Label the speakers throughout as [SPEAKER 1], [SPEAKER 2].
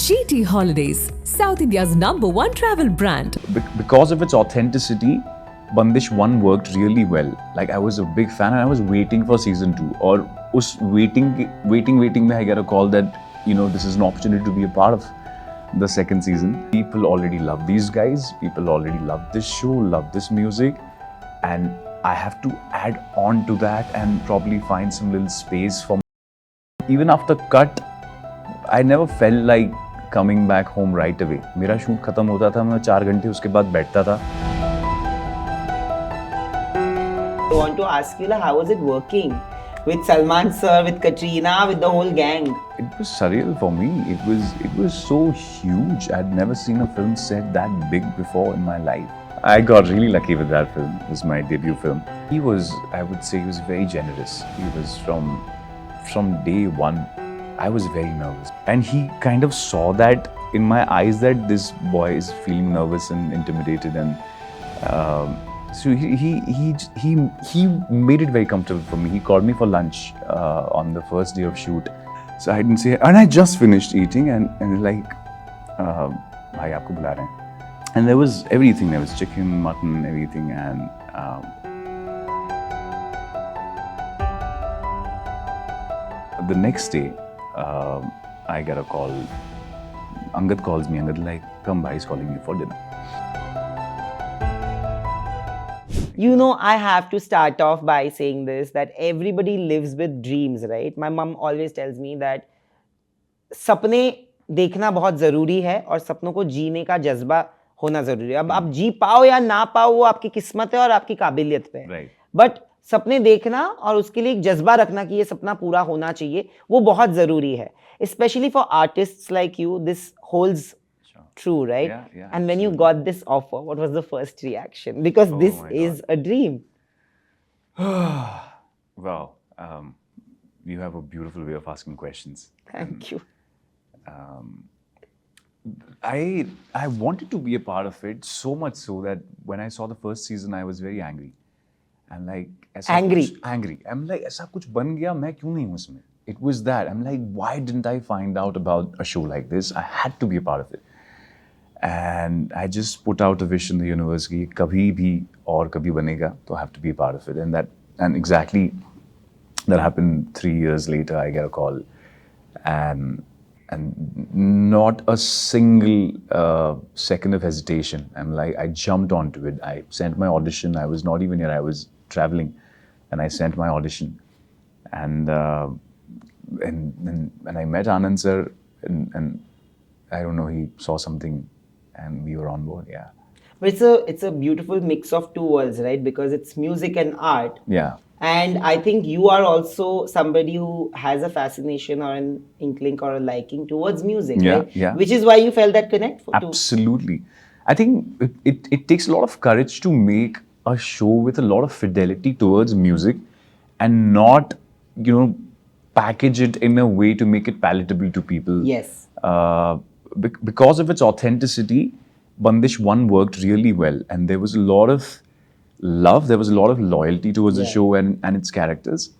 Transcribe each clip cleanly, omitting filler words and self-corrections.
[SPEAKER 1] GT Holidays, South India's #1 travel brand.
[SPEAKER 2] Because of its authenticity, Bandish 1 worked really well. Like, I was a big fan and I was waiting for season 2. Or us waiting mein I get a call that, this is an opportunity to be a part of the second season. People already love these guys. People already love this show, love this music. And I have to add on to that and probably find some little space for. Even after cut, I never felt like coming back home right away. मेरा shoot खत्म होता था, मैं 4 घंटे उसके बाद बैठता था.
[SPEAKER 3] I want to ask you, how was it working with Salman sir, with Katrina, with the whole gang?
[SPEAKER 2] It was surreal for me. It was so huge. I'd never seen a film set that big before in my life. I got really lucky with that film. It was my debut film. I would say he was very generous. He was from day one. I was very nervous. And he kind of saw that in my eyes that this boy is feeling nervous and intimidated, and so he made it very comfortable for me. He called me for lunch on the first day of shoot. So I didn't say, and I just finished eating and like, bhai aapko bula rahe hain. And there was everything. There was chicken, mutton, everything, and the next day, I get a call. Angad calls me. Angad like, come, bhai is calling you for dinner.
[SPEAKER 3] I have to start off by saying this, that everybody lives with dreams, right? My mom always tells me that सपने देखना बहुत ज़रूरी है और सपनों को जीने का जज्बा होना ज़रूरी है. अब आप जी पाओ या ना पाओ वो आपकी किस्मत है और आपकी काबिलियत पे है. बट सपने देखना और उसके लिए एक जज्बा रखना कि ये सपना पूरा होना चाहिए, वो बहुत ज़रूरी है. Especially for artists like you, this holds true, right?
[SPEAKER 2] Yeah,
[SPEAKER 3] and when you got this offer, what was the first reaction? Because this is a dream.
[SPEAKER 2] Wow. You have a beautiful way of asking questions.
[SPEAKER 3] Thank you.
[SPEAKER 2] I wanted to be a part of it, so much so that when I saw the first season, I was very angry. And like,
[SPEAKER 3] angry.
[SPEAKER 2] I'm like, ऐसा कुछ बन गया, मैं क्यों नहीं हूँ इसमें? It was that. I'm like, why didn't I find out about a show like this? I had to be a part of it. And I just put out a wish in the universe कि कभी भी और कभी बनेगा, तो I have to be a part of it. And exactly that happened 3 years later. I get a call, and not a single second of hesitation. I'm like, I jumped onto it. I sent my audition. I was not even here. I was traveling, and I sent my audition, and I met Anand sir, and I don't know, he saw something, and we were on board. Yeah.
[SPEAKER 3] But it's a beautiful mix of two worlds, right? Because it's music and art.
[SPEAKER 2] Yeah.
[SPEAKER 3] And I think you are also somebody who has a fascination or an inkling or a liking towards music,
[SPEAKER 2] Yeah,
[SPEAKER 3] right?
[SPEAKER 2] yeah.
[SPEAKER 3] Which is why you felt that connect.
[SPEAKER 2] Absolutely. I think it takes a lot of courage to make a show with a lot of fidelity towards music and not, package it in a way to make it palatable to people.
[SPEAKER 3] Yes.
[SPEAKER 2] Because of its authenticity, Bandish 1 worked really well. And there was a lot of love, there was a lot of loyalty towards the show and its characters.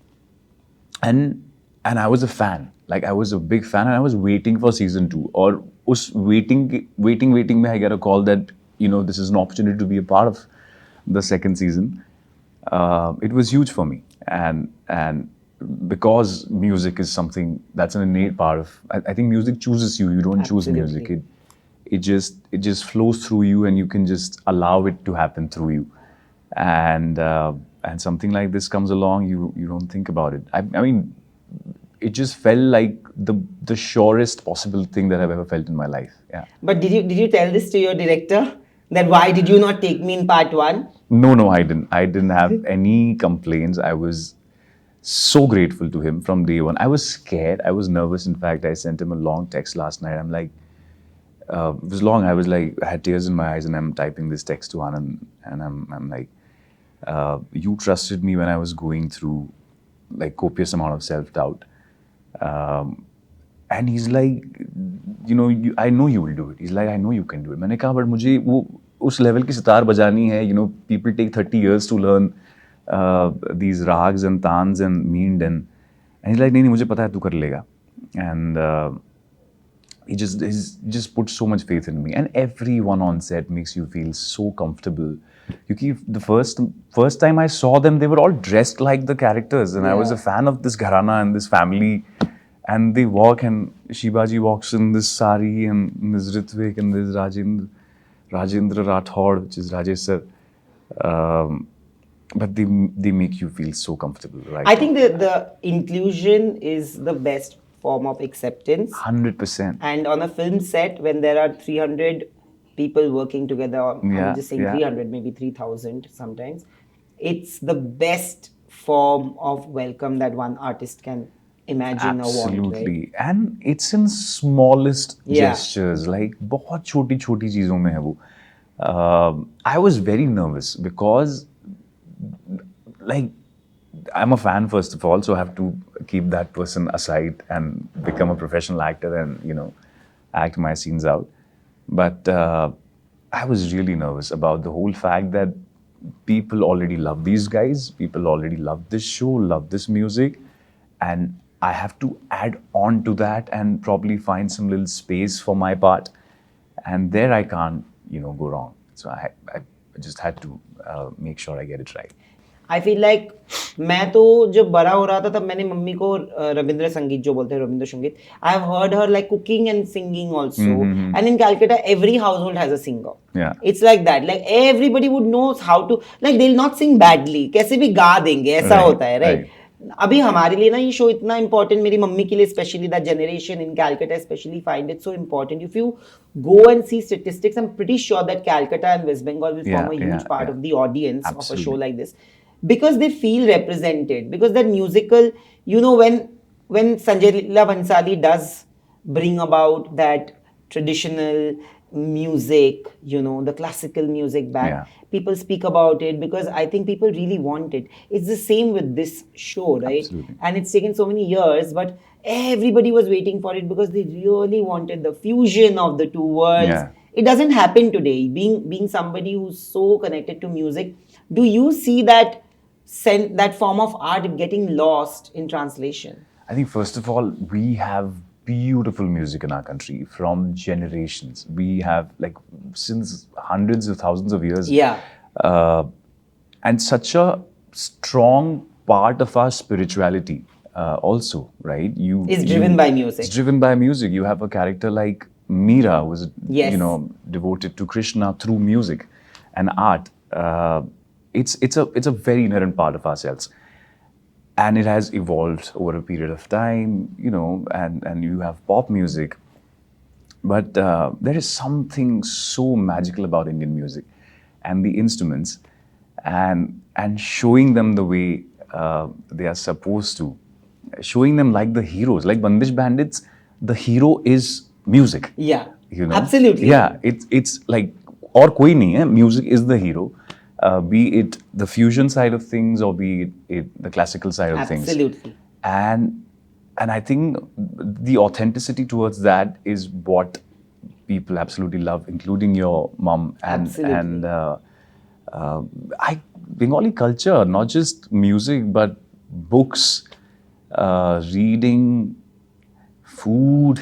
[SPEAKER 2] And I was a fan. Like, I was a big fan and I was waiting for season 2. Or us waiting mein I get a call that, this is an opportunity to be a part of the second season. It was huge for me. And because music is something that's an innate part of, I think music chooses you. You don't choose music. It just flows through you, and you can just allow it to happen through you. And something like this comes along, you don't think about it. I mean, it just felt like the surest possible thing that I've ever felt in my life. Yeah.
[SPEAKER 3] But did you tell this to your director? That why did you not take me in part 1?
[SPEAKER 2] No, I didn't. I didn't have any complaints. I was so grateful to him from day one. I was scared. I was nervous. In fact, I sent him a long text last night. I'm like, it was long. I was like, I had tears in my eyes, and I'm typing this text to Anand, and I'm like, you trusted me when I was going through like copious amount of self-doubt. And he's like, I know you will do it. He's like, I know you can do it. मैंने कहा, but मुझे वो उस level की सितार बजानी है. People take 30 years to learn these rags and tans and meend, and he's like, नहीं मुझे पता है तू कर लेगा. And he's just put so much faith in me, and everyone on set makes you feel so comfortable. Because the first time I saw them, they were all dressed like the characters, and I was a fan of this gharana and this family. And they walk, and Shivaji walks in this sari, and this Ritvik, and this Rajendra Rathod, which is Rajesh sir. But they make you feel so comfortable, right?
[SPEAKER 3] I think the inclusion is the best form of acceptance.
[SPEAKER 2] 100%.
[SPEAKER 3] And on a film set, when there are 300 people working together, I'm just saying 300, maybe 3,000 sometimes, it's the best form of welcome that one artist can imagine or want.
[SPEAKER 2] Absolutely.
[SPEAKER 3] Right?
[SPEAKER 2] And it's in smallest gestures, like बहुत छोटी छोटी चीजों में है वो. I was very nervous because, like, I'm a fan first of all, so I have to keep that person aside and become a professional actor and, you know, act my scenes out. But I was really nervous about the whole fact that people already love these guys, people already love this show, love this music, and I have to add on to that and probably find some little space for my part. And there I can't, you know, go wrong. So I just had to make sure I get it right.
[SPEAKER 3] I feel like मैं तो जब बड़ा हो रहा था तब मैंने mummy को रविंद्र संगीत जो बोलते हैं रविंद्र संगीत I have heard her like cooking and singing also. And in Calcutta every household has a singer.
[SPEAKER 2] Yeah.
[SPEAKER 3] It's like that, like everybody would know how to, like they'll not sing badly, कैसे भी गा देंगे, ऐसा होता है, right? अभी हमारे लिए ना ये शो इतना important, मेरी मम्मी के लिए especially, that generation in Calcutta especially find it so important. If you go and see statistics, I'm pretty sure that Calcutta and West Bengal will form a huge part of the audience of a show like this, because they feel represented, because that musical, you know, when Sanjay Leela Bhansali does bring about that traditional music, you know, the classical music back, people speak about it because I think people really want it. It's the same with this show, right?
[SPEAKER 2] Absolutely.
[SPEAKER 3] And it's taken so many years, but everybody was waiting for it because they really wanted the fusion of the two worlds.
[SPEAKER 2] Yeah.
[SPEAKER 3] It doesn't happen today. Being somebody who's so connected to music, do you see that that form of art getting lost in translation?
[SPEAKER 2] I think first of all, we have beautiful music in our country from generations. We have, like, since hundreds of thousands of years. And such a strong part of our spirituality also, right?
[SPEAKER 3] It's driven by music.
[SPEAKER 2] It's driven by music. You have a character like Meera, who was, you know, devoted to Krishna through music and art. It's a very inherent part of ourselves. And it has evolved over a period of time, you know, and you have pop music. But there is something so magical about Indian music and the instruments, and showing them the way they are supposed to. Showing them like the heroes. Like Bandish Bandits, the hero is music.
[SPEAKER 3] Yeah,
[SPEAKER 2] you know?
[SPEAKER 3] Absolutely.
[SPEAKER 2] Yeah, it's like, और कोई नहीं है, music is the hero. Be it the fusion side of things or be it the classical side of things.
[SPEAKER 3] Absolutely.
[SPEAKER 2] And I think the authenticity towards that is what people absolutely love, including your mom. And Bengali culture, not just music, but books, reading, food.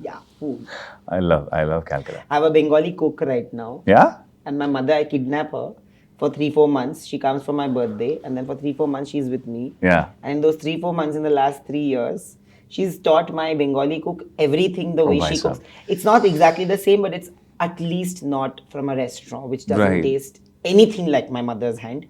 [SPEAKER 3] Yeah, food.
[SPEAKER 2] I love Calcutta.
[SPEAKER 3] I have a Bengali cook right now.
[SPEAKER 2] Yeah?
[SPEAKER 3] And my mother, I kidnap her for 3-4 months. She comes for my birthday, and then for 3-4 months she's with me.
[SPEAKER 2] Yeah.
[SPEAKER 3] And in those 3-4 months in the last 3 years, she's taught my Bengali cook everything the way she cooks. It's not exactly the same, but it's at least not from a restaurant, which doesn't taste anything like my mother's hand.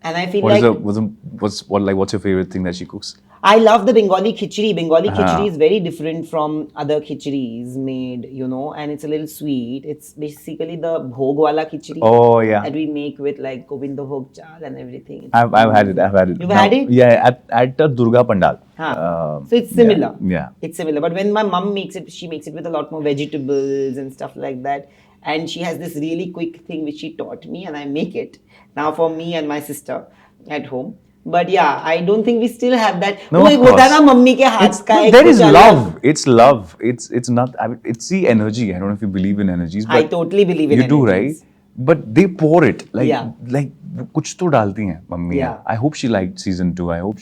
[SPEAKER 3] And I feel
[SPEAKER 2] what's your favorite thing that she cooks?
[SPEAKER 3] I love the Bengali khichdi. Bengali khichdi is very different from other khichdi's made, you know, and it's a little sweet. It's basically the bhog wala khichdi.
[SPEAKER 2] Oh, yeah.
[SPEAKER 3] That we make with like Govinda bhog chal and everything.
[SPEAKER 2] I've had it.
[SPEAKER 3] You've had it?
[SPEAKER 2] Yeah, at the Durga Pandal.
[SPEAKER 3] So it's similar.
[SPEAKER 2] Yeah.
[SPEAKER 3] It's similar. But when my mom makes it, she makes it with a lot more vegetables and stuff like that. And she has this really quick thing which she taught me, and I make it now for me and my sister at home. But yeah, I don't think we still have that.
[SPEAKER 2] No, of course. There is love. It's love. It's not. It's the energy. I don't know if you believe in energies. But
[SPEAKER 3] I totally believe in energies.
[SPEAKER 2] You do, right? but they pour it like
[SPEAKER 3] Yeah.
[SPEAKER 2] like कुछ तो डालती हैं mummy.
[SPEAKER 3] Yeah.
[SPEAKER 2] I hope she liked season 2. I hope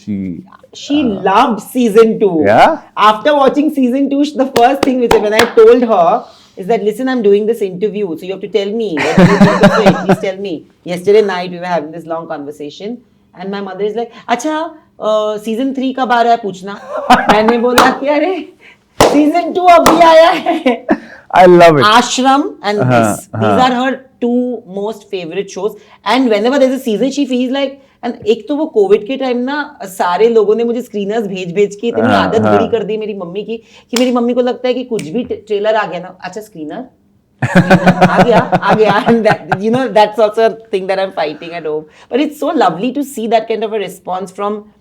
[SPEAKER 3] She loved season 2.
[SPEAKER 2] Yeah?
[SPEAKER 3] After watching season 2, the first thing which when I told her is that, listen, I'm doing this interview, so you have to tell me what do you think of it. Please tell me. Yesterday night we were having this long conversation, and my mother is like, अच्छा season 3 कब आ रहा है पूछना. मैंने बोला कि अरे season 2 अभी आया है.
[SPEAKER 2] I love it.
[SPEAKER 3] Ashram and this. These are her two most favorite shows. And whenever there's a season, she feels like. And एक तो वो कोविड के टाइम ना सारे लोगों ने मुझे स्क्रीनर्स भेज के इतनी आदत बुरी कर दी मेरी मम्मी की कि मेरी मम्मी को लगता है कि कुछ भी ट्रेलर आ गया ना, अच्छा स्क्रीनर आ गया and that, you know, that's also a thing that I'm fighting at home. But it's so lovely to see that kind of a response from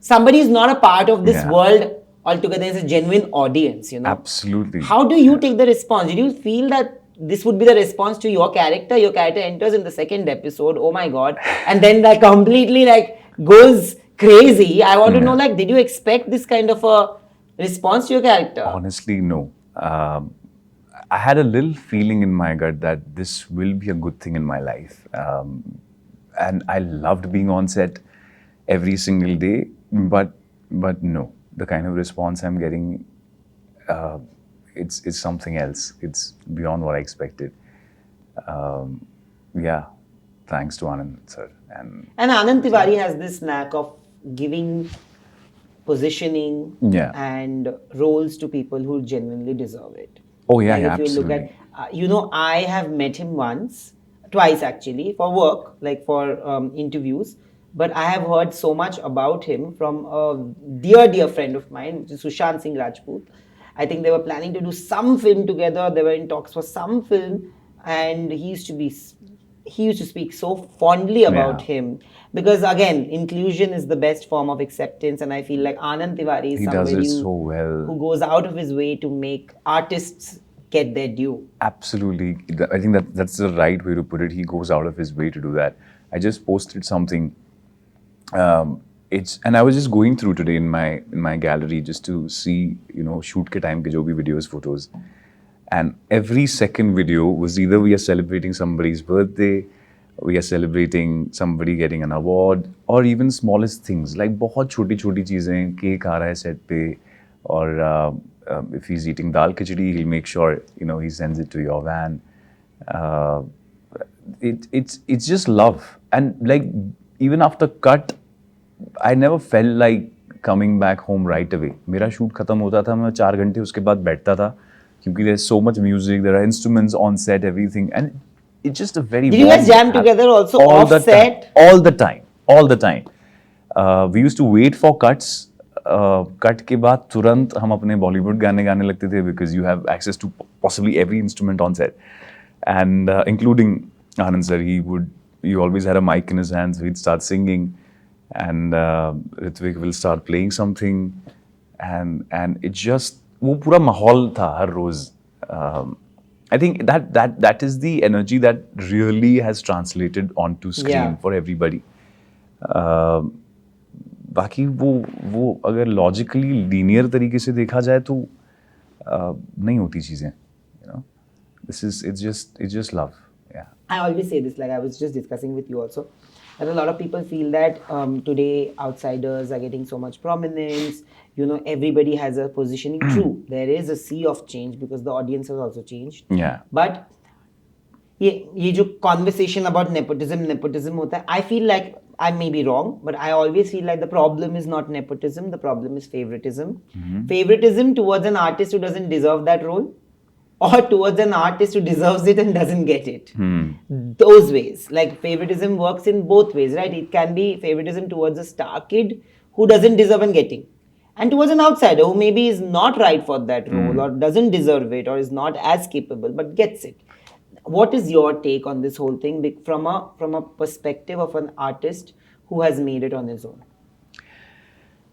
[SPEAKER 3] somebody who's not a part of this
[SPEAKER 2] Yeah.
[SPEAKER 3] world altogether. It's a genuine audience, you know.
[SPEAKER 2] Absolutely.
[SPEAKER 3] How do you take the response? Did you feel that this would be the response to your character? Your character enters in the second episode, oh my god, and then that completely like goes crazy. I want to know, like, did you expect this kind of a response to your character?
[SPEAKER 2] Honestly, no. I had a little feeling in my gut that this will be a good thing in my life. And I loved being on set every single day. But no, the kind of response I'm getting, it's something else. It's beyond what I expected. Yeah, thanks to Anand, sir.
[SPEAKER 3] And Anand Tiwari has this knack of giving positioning
[SPEAKER 2] Yeah.
[SPEAKER 3] and roles to people who genuinely deserve it.
[SPEAKER 2] Oh, yeah,
[SPEAKER 3] Like
[SPEAKER 2] yeah,
[SPEAKER 3] if you look
[SPEAKER 2] absolutely.
[SPEAKER 3] at, you know, I have met him twice actually, for work, like for interviews. But I have heard so much about him from a dear friend of mine, which is Sushant Singh Rajput. I think they were planning to do some film together. They were in talks for some film, and he used to speak so fondly about
[SPEAKER 2] Yeah.
[SPEAKER 3] him, because again, inclusion is the best form of acceptance, and I feel like Anand Tiwari is
[SPEAKER 2] He does
[SPEAKER 3] somebody
[SPEAKER 2] it so well.
[SPEAKER 3] who goes out of his way to make artists get their due.
[SPEAKER 2] Absolutely. I think that's the right way to put it. He goes out of his way to do that. I just posted something. And I was just going through today in my gallery just to see, you know, shoot ke time ke jo bhi videos, photos. And every second video was either we are celebrating somebody's birthday, we are celebrating somebody getting an award, or even smallest things like बहुत छोटी चीजें, cake आ रहा है set पे, or if he's eating dal khichdi, he'll make sure, you know, he sends it to your van. It's just love. And like even after cut, I never felt like coming back home right away. मेरा shoot खत्म होता था, मैं 4 घंटे उसके बाद बैठता था, क्योंकि there's so much music, there are instruments on set, everything, and it's just a very.
[SPEAKER 3] Did you guys jam together also off set?
[SPEAKER 2] All the time. We used to wait for cuts. Cut के बाद तुरंत हम अपने Bollywood गाने गाने लगते थे, because you have access to possibly every instrument on set, and including Anand sir, he always had a mic in his hands, so he'd start singing, and Ritvik will start playing something, and it just वो पूरा माहौल था हर रोज. I think that is the energy that really has translated onto screen
[SPEAKER 3] Yeah.
[SPEAKER 2] for everybody. बाकी वो अगर logically linear तरीके से देखा जाए तो नहीं होती चीजें, you know. It's just love. Yeah.
[SPEAKER 3] I always say this, like I was just discussing with you also, that a lot of people feel that today outsiders are getting so much prominence. You know, everybody has a positioning. True, there is a sea of change because the audience has also changed.
[SPEAKER 2] Yeah.
[SPEAKER 3] But ये जो conversation about nepotism होता है, I feel like I may be wrong, but I always feel like the problem is not nepotism, the problem is favoritism. Favoritism towards an artist who doesn't deserve that role, or towards an artist who deserves it and doesn't get it. Those ways. Like favoritism works in both ways, right? It can be favoritism towards a star kid who doesn't deserve and getting, and towards an outsider who maybe is not right for that role or doesn't deserve it or is not as capable but gets it. What is your take on this whole thing from a perspective of an artist who has made it on his own?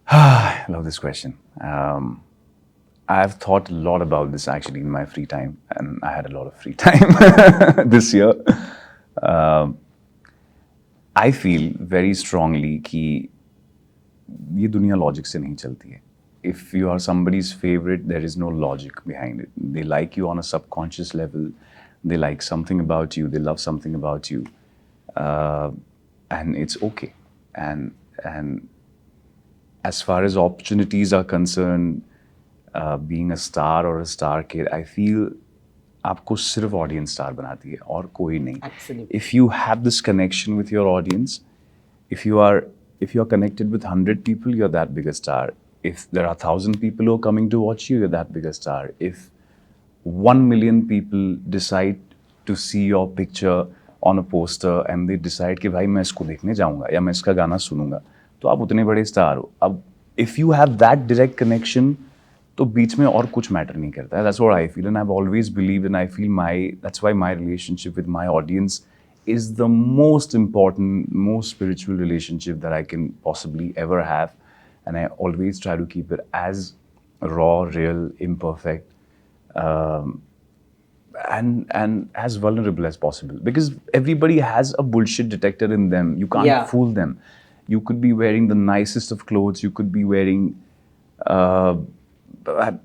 [SPEAKER 2] I love this question. I've thought a lot about this actually in my free time, and I had a lot of free time this year. I feel very strongly कि ये दुनिया logic से नहीं चलती है. If you are somebody's favorite, there is no logic behind it. They like you on a subconscious level. they like something about you, they love something about you, and it's okay. And as far as opportunities are concerned, being a star or a star kid, I feel आपको सिर्फ audience star बनाती है और कोई नहीं.
[SPEAKER 3] Absolutely.
[SPEAKER 2] If you have this connection with your audience, if you are connected with 100 people, you're that big a star. If there are 1,000 people who are coming to watch you, you're that big a star. If 1 million people decide to see your picture on a poster and they decide कि भाई मैं इसको देखने जाऊंगा या मैं इसका गाना सुनूंगा, तो आप उतने बड़े स्टार हो. अब if you have that direct connection, तो बीच में और कुछ मैटर नहीं करता है. That's what I feel, and I've always believed, and I feel that's why my relationship with my audience is the most important, most spiritual relationship that I can possibly ever have, and I always try to keep it as raw, real, imperfect, and as vulnerable as possible, because everybody has a bullshit detector in them. You can't fool them. You could be wearing the nicest of clothes, you could be wearing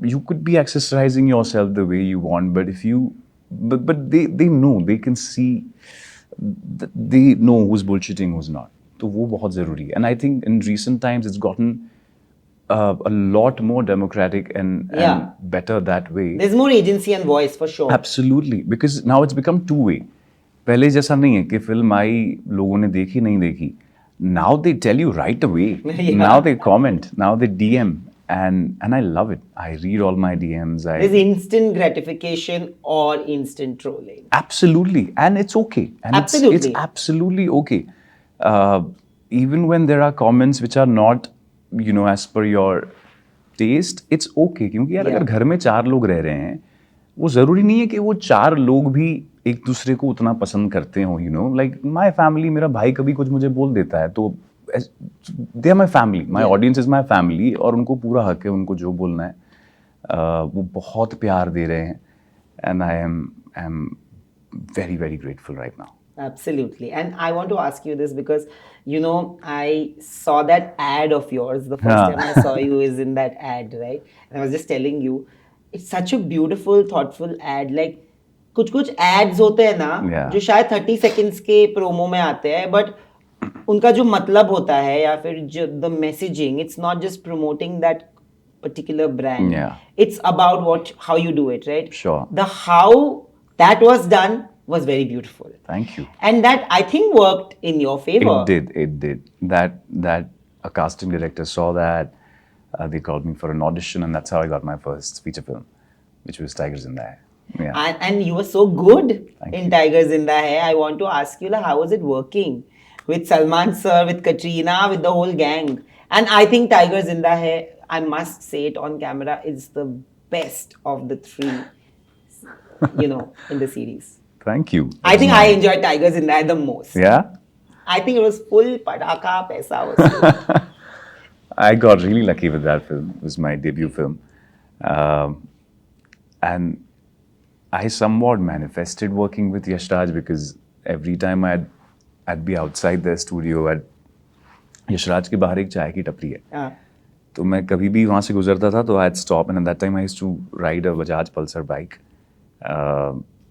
[SPEAKER 2] you could be accessorizing yourself the way you want, but if you but they know, they can see, they know who's bullshitting, who's not. So वो बहुत ज़रूरी है. And I think in recent times it's gotten a lot more democratic and better that way.
[SPEAKER 3] There's more agency and voice for sure.
[SPEAKER 2] Absolutely, because now it's become two-way. पहले जैसा नहीं है कि film आई, लोगों ने देखी नहीं देखी. Now they tell you right away. Now they comment. Now they DM, and I love it. I read all my DMs.
[SPEAKER 3] There's instant gratification or instant trolling.
[SPEAKER 2] Absolutely, and it's okay. And
[SPEAKER 3] Absolutely.
[SPEAKER 2] it's absolutely okay. Even when there are comments which are not, as per your taste, it's okay. क्योंकि यार अगर घर में 4 लोग रह रहे हैं, वो ज़रूरी नहीं है कि वो 4 लोग भी एक दूसरे को उतना पसंद करते हो. लाइक माई फैमिली, मेरा भाई कभी कुछ मुझे बोल देता है तो they are my family, my audience is my family, और उनको पूरा हक है उनको जो बोलना है. वो बहुत प्यार दे रहे हैं, and I am very, very grateful right now.
[SPEAKER 3] Absolutely. And I want to ask you this because, I saw that ad of yours. The first time I saw you is in that ad, right? And I was just telling you, it's such a beautiful, thoughtful ad. Like, कुछ ads होते हैं ना जो शायद 30 seconds के promo में आते हैं, but उनका जो मतलब होता है या फिर जो the messaging, it's not just promoting that particular brand. It's about how you do it, right?
[SPEAKER 2] Sure.
[SPEAKER 3] The how that was done was very beautiful.
[SPEAKER 2] Thank you.
[SPEAKER 3] And that, I think, worked in your favor.
[SPEAKER 2] It did. That a casting director saw that. They called me for an audition, and that's how I got my first feature film, which was Tigers in the Hair. Yeah.
[SPEAKER 3] And you were so good in
[SPEAKER 2] you.
[SPEAKER 3] Tigers in the Hair. I want to ask you, how was it working with Salman sir, with Katrina, with the whole gang? And I think Tigers in the Hair, I must say it on camera, is the best of the 3, in the series.
[SPEAKER 2] Thank you.
[SPEAKER 3] I think I enjoyed Tigers in the Hair the most.
[SPEAKER 2] Yeah?
[SPEAKER 3] I think it was full padaka, paisa was.
[SPEAKER 2] I got really lucky with that film. It was my debut film. And I somewhat manifested working with Yash Raj, because every time I'd be outside their studio, Yash Raj के बाहर एक चाय की टपरी है. तो मैं कभी भी वहाँ से गुजरता था तो I'd stop, and at that time I used to ride a Bajaj Pulsar bike.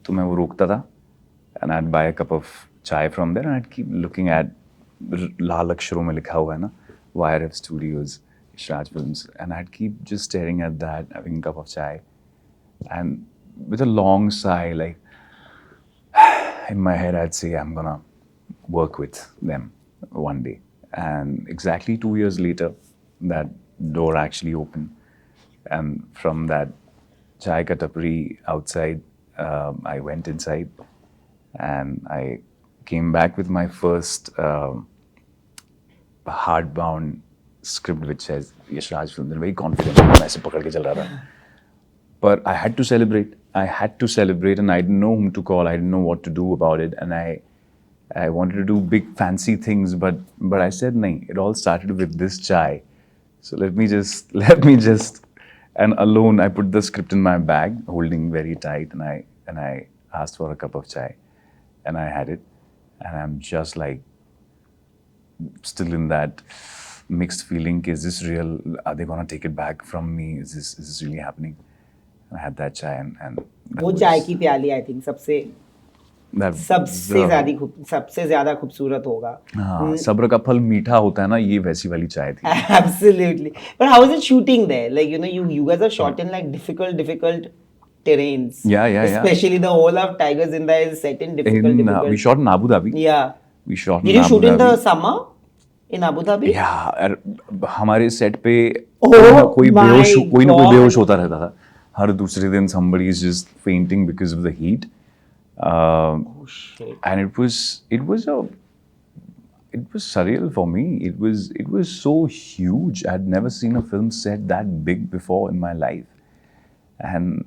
[SPEAKER 2] तो मैं वो रोकता था, and I'd buy a cup of chai from there, and I'd keep looking at लाल अक्षरों में लिखा हुआ है ना, YRF Studios, Yash Raj Films, and I'd keep just staring at that, having a cup of chai, and with a long sigh, like in my head, I'd say, I'm gonna work with them one day. And exactly 2 years later, that door actually opened, and from that chai ka tapri outside, I went inside, and I came back with my first hardbound script which says Yash Raj Films. Very confident. मैं ऐसे पकड़ के चल रहा था. But I had to celebrate. And I didn't know whom to call. I didn't know what to do about it, and I wanted to do big fancy things, but I said no. It all started with this chai. So let me just, and alone I put the script in my bag, holding very tight, and I asked for a cup of chai, and I had it, and I'm just like still in that mixed feeling. Is this real? Are they gonna take it back from me? Is this really happening? I had that chai and that
[SPEAKER 3] वो
[SPEAKER 2] was-
[SPEAKER 3] चाय की प्याली I think सबसे
[SPEAKER 2] that-
[SPEAKER 3] सबसे ज्यादा खूबसूरत होगा.
[SPEAKER 2] हाँ, सब्र का फल मीठा होता है ना, ये वैसी वाली चाय थी.
[SPEAKER 3] Absolutely. But how is it shooting there? Like, you know, you guys are shot in like difficult terrains.
[SPEAKER 2] Yeah.
[SPEAKER 3] Especially the whole of Tiger Zinda is set in difficult.
[SPEAKER 2] We shot in Abu Dhabi.
[SPEAKER 3] Yeah.
[SPEAKER 2] We shot
[SPEAKER 3] Did
[SPEAKER 2] in
[SPEAKER 3] you
[SPEAKER 2] Abu
[SPEAKER 3] shoot in the
[SPEAKER 2] Dhabi.
[SPEAKER 3] summer in Abu Dhabi?
[SPEAKER 2] Yeah, हमारे set पे
[SPEAKER 3] Oh
[SPEAKER 2] कोई
[SPEAKER 3] my
[SPEAKER 2] ना कोई
[SPEAKER 3] God.
[SPEAKER 2] बेहोश होता रहता था. हर दूसरे दिन somebody is just fainting because of the heat.
[SPEAKER 3] Oh shit.
[SPEAKER 2] And it was surreal for me. It was so huge. I'd never seen a film set that big before in my life, and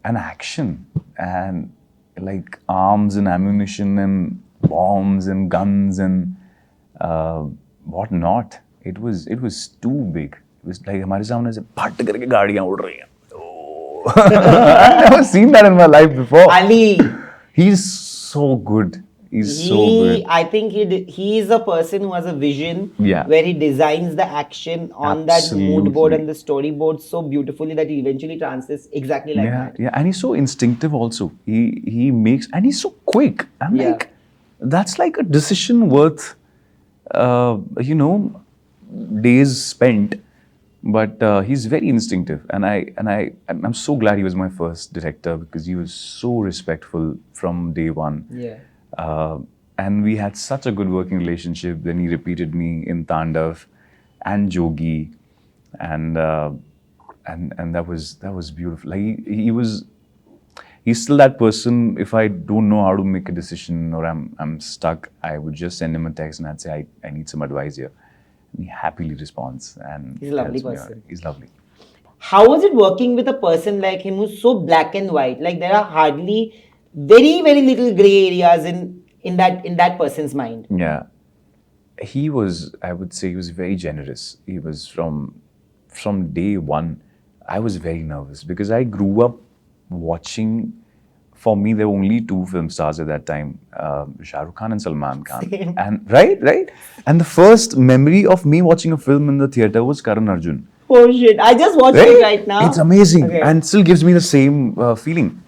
[SPEAKER 2] action and like arms and ammunition and bombs and guns and what not. It was too big. It was like हमारे सामने से फट करके गाड़ियाँ उड़ रही हैं. Oh. I've never seen that in my life before.
[SPEAKER 3] Ali.
[SPEAKER 2] He's so good. He's so good.
[SPEAKER 3] I think he is a person who has a vision
[SPEAKER 2] Yeah.
[SPEAKER 3] where he designs the action on that mood board
[SPEAKER 2] Absolutely.
[SPEAKER 3] and the storyboard so beautifully that he eventually translates exactly like
[SPEAKER 2] Yeah,
[SPEAKER 3] that.
[SPEAKER 2] yeah, and he's so instinctive also. He makes, and he's so quick. I'm
[SPEAKER 3] Yeah.
[SPEAKER 2] like, that's like a decision worth, days spent. But he's very instinctive, and I'm so glad he was my first director because he was so respectful from day one.
[SPEAKER 3] Yeah.
[SPEAKER 2] And we had such a good working relationship. Then he repeated me in Tandav and Jogi, and that was beautiful. Like he's still that person. If I don't know how to make a decision or I'm stuck, I would just send him a text and I'd say I need some advice here. And he happily responds and
[SPEAKER 3] He's a lovely
[SPEAKER 2] helps me out.
[SPEAKER 3] person.
[SPEAKER 2] He's lovely.
[SPEAKER 3] How was it working with a person like him who's so black and white? Like there are hardly very little gray areas in that person's mind.
[SPEAKER 2] Yeah. He was, I would say, he was very generous. He was from day one. I was very nervous because I grew up watching. For me, there were only two film stars at that time, Shah Rukh Khan and Salman Khan.
[SPEAKER 3] Same.
[SPEAKER 2] And right. And the first memory of me watching a film in the theater was Karan Arjun.
[SPEAKER 3] Oh shit! I just watched it right now.
[SPEAKER 2] It's amazing
[SPEAKER 3] Okay.
[SPEAKER 2] and still gives me the same feeling.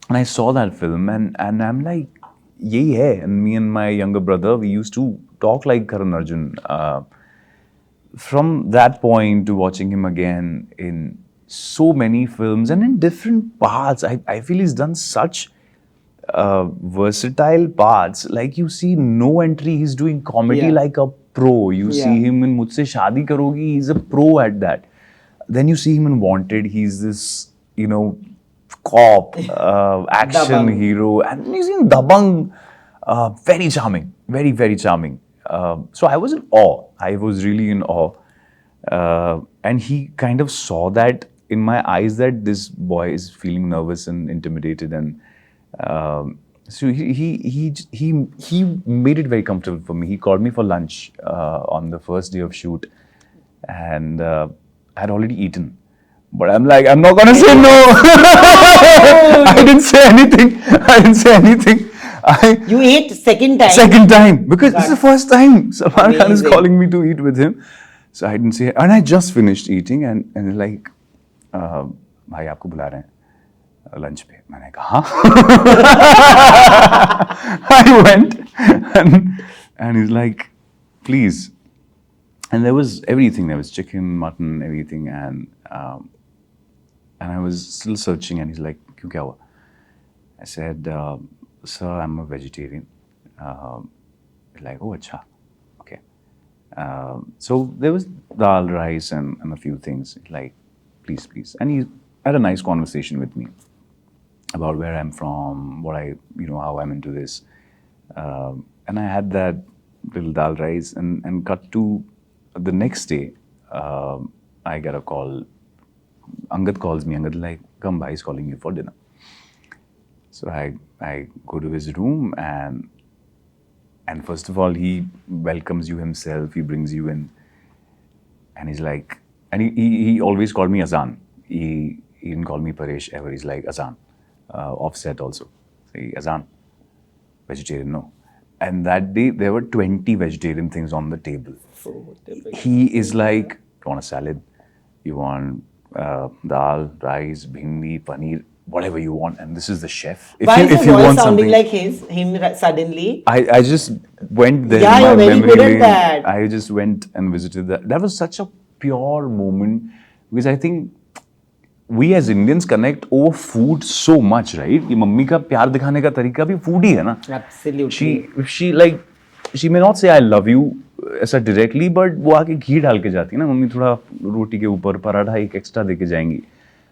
[SPEAKER 2] And I saw that film and I'm like, yeah. And me and my younger brother, we used to talk like Karan Arjun. From that point to watching him again in so many films and in different parts, I feel he's done such versatile parts. Like you see No Entry, he's doing comedy
[SPEAKER 3] Yeah.
[SPEAKER 2] like a pro. You see
[SPEAKER 3] Yeah.
[SPEAKER 2] him in Mujhse Shaadi Karogi, he's a pro at that. Then you see him in Wanted, he's this, cop, action
[SPEAKER 3] Dabang.
[SPEAKER 2] hero. And he's in Dabang, very charming, very, very charming. So I was in awe. I was really in awe. And he kind of saw that in my eyes that this boy is feeling nervous and intimidated, and so he made it very comfortable for me. He called me for lunch on the first day of shoot, and I had already eaten, but I'm like, I'm not gonna say no. I didn't say anything.
[SPEAKER 3] You ate second time.
[SPEAKER 2] Second time, because this is the first time Salman Khan is
[SPEAKER 3] Amazing.
[SPEAKER 2] calling me to eat with him. So I didn't say, and I just finished eating, and like, भाई आपको बुला रहे हैं lunch पे. मैंने कहा I went, and he's like, please. And there was everything. There was chicken, mutton, everything, and I was still searching, and he's like, क्यों क्या हुआ? I said, sir, I'm a vegetarian. He's like, oh, acha. Okay. So there was dal, rice, and a few things. Like, please. And he had a nice conversation with me about where I'm from, what how I'm into this. And I had that little dal rice and cut to the next day. I get a call. Angad calls me. Angad like, come, bhai is calling you for dinner. So I go to his room and first of all, he welcomes you himself. He brings you in, and he's like, and he always called me Azan. He didn't call me Paresh ever. He's like Azan, offset also. Say Azan, vegetarian, no. And that day there were 20 vegetarian things on the table.
[SPEAKER 3] So typical.
[SPEAKER 2] He is like, you want a salad? You want dal, rice, bhindi, paneer, whatever you want, and this is the chef.
[SPEAKER 3] Why is
[SPEAKER 2] if
[SPEAKER 3] your
[SPEAKER 2] you
[SPEAKER 3] voice
[SPEAKER 2] want
[SPEAKER 3] sounding
[SPEAKER 2] something,
[SPEAKER 3] like him suddenly?
[SPEAKER 2] I just went there.
[SPEAKER 3] Yeah,
[SPEAKER 2] in my
[SPEAKER 3] you're very
[SPEAKER 2] memory
[SPEAKER 3] good at
[SPEAKER 2] lane.
[SPEAKER 3] that.
[SPEAKER 2] I just went and visited that. That was such a pure moment because I think we as Indians connect over food so much, right? कि mummy का प्यार दिखाने का तरीका भी food ही है ना.
[SPEAKER 3] Absolutely.
[SPEAKER 2] She may not say I love you ऐसा directly, but वो आके घी डाल के जाती है ना. मम्मी थोड़ा रोटी के ऊपर पराठा एक extra दे के जाएंगी.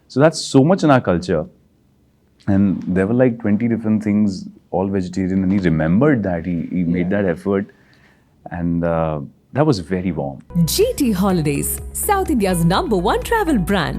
[SPEAKER 2] So that's so much in our culture. And there were like 20 different things, all vegetarian, and he remembered that. He made that effort, and that was very warm.
[SPEAKER 1] GT Holidays, South India's #1 travel brand.